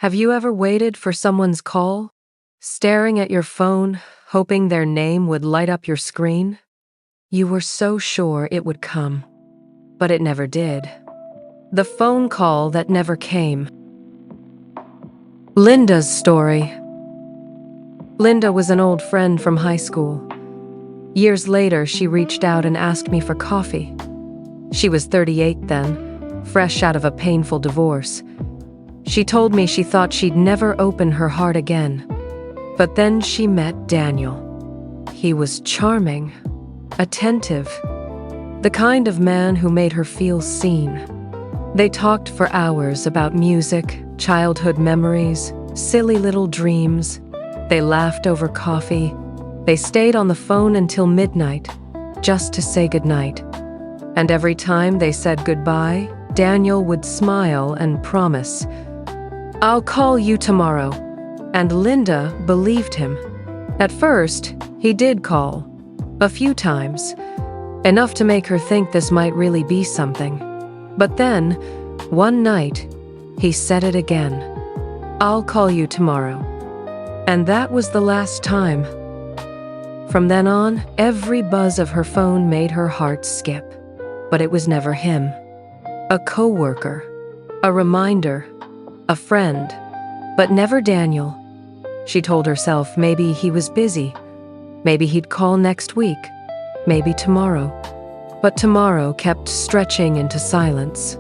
Have you ever waited for someone's call, staring at your phone, hoping their name would light up your screen? You were so sure it would come, but it never did. The phone call that never came. Linda's story. Linda was an old friend from high school. Years later, she reached out and asked me for coffee. She was 38 then, fresh out of a painful divorce. She told me she thought she'd never open her heart again. But then she met Daniel. He was charming, attentive, the kind of man who made her feel seen. They talked for hours about music, childhood memories, silly little dreams. They laughed over coffee. They stayed on the phone until midnight, just to say goodnight. And every time they said goodbye, Daniel would smile and promise, "I'll call you tomorrow." And Linda believed him. At first, he did call, a few times, enough to make her think this might really be something. But then, one night, he said it again, "I'll call you tomorrow." And that was the last time. From then on, every buzz of her phone made her heart skip. But it was never him. A coworker, a reminder, a friend, but never Daniel. She told herself maybe he was busy, maybe he'd call next week, maybe tomorrow. But tomorrow kept stretching into silence.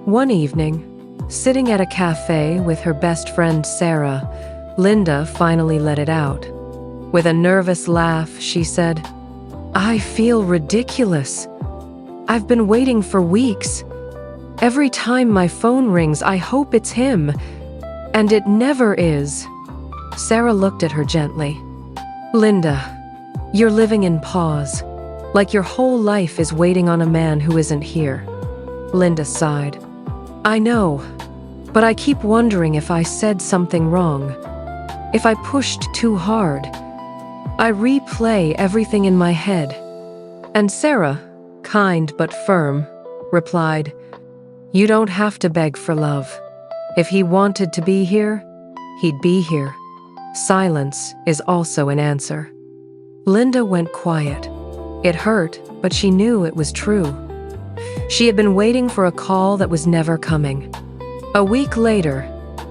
One evening, sitting at a cafe with her best friend Sarah, Linda finally let it out. With a nervous laugh, she said, "I feel ridiculous. I've been waiting for weeks. Every time my phone rings, I hope it's him. And it never is." Sarah looked at her gently. "Linda, you're living in pause, like your whole life is waiting on a man who isn't here." Linda sighed. "I know, but I keep wondering if I said something wrong, if I pushed too hard. I replay everything in my head." And Sarah, kind but firm, replied, "You don't have to beg for love. If he wanted to be here, he'd be here. Silence is also an answer." Linda went quiet. It hurt, but she knew it was true. She had been waiting for a call that was never coming. A week later,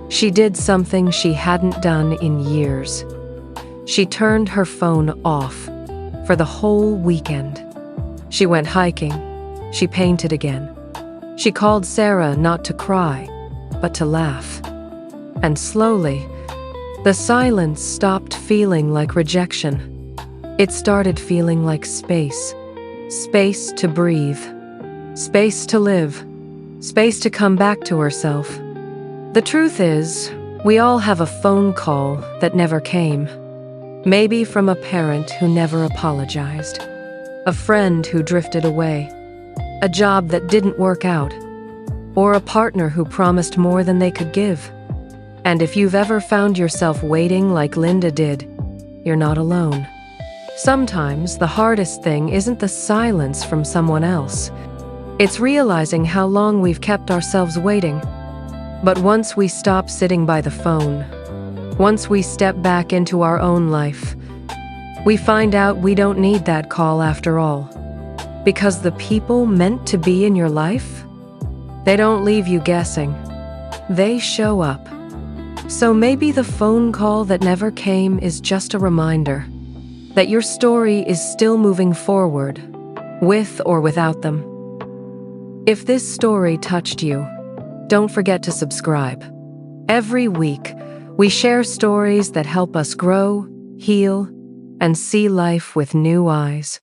she did something she hadn't done in years. She turned her phone off for the whole weekend. She went hiking. She painted again. She called Sarah not to cry, but to laugh. And slowly, the silence stopped feeling like rejection. It started feeling like space. Space to breathe. Space to live. Space to come back to herself. The truth is, we all have a phone call that never came. Maybe from a parent who never apologized. A friend who drifted away. A job that didn't work out. Or a partner who promised more than they could give. And if you've ever found yourself waiting like Linda did, you're not alone. Sometimes the hardest thing isn't the silence from someone else. It's realizing how long we've kept ourselves waiting. But once we stop sitting by the phone, once we step back into our own life, we find out we don't need that call after all. Because the people meant to be in your life, they don't leave you guessing. They show up. So maybe the phone call that never came is just a reminder that your story is still moving forward, with or without them. If this story touched you, don't forget to subscribe. Every week, we share stories that help us grow, heal, and see life with new eyes.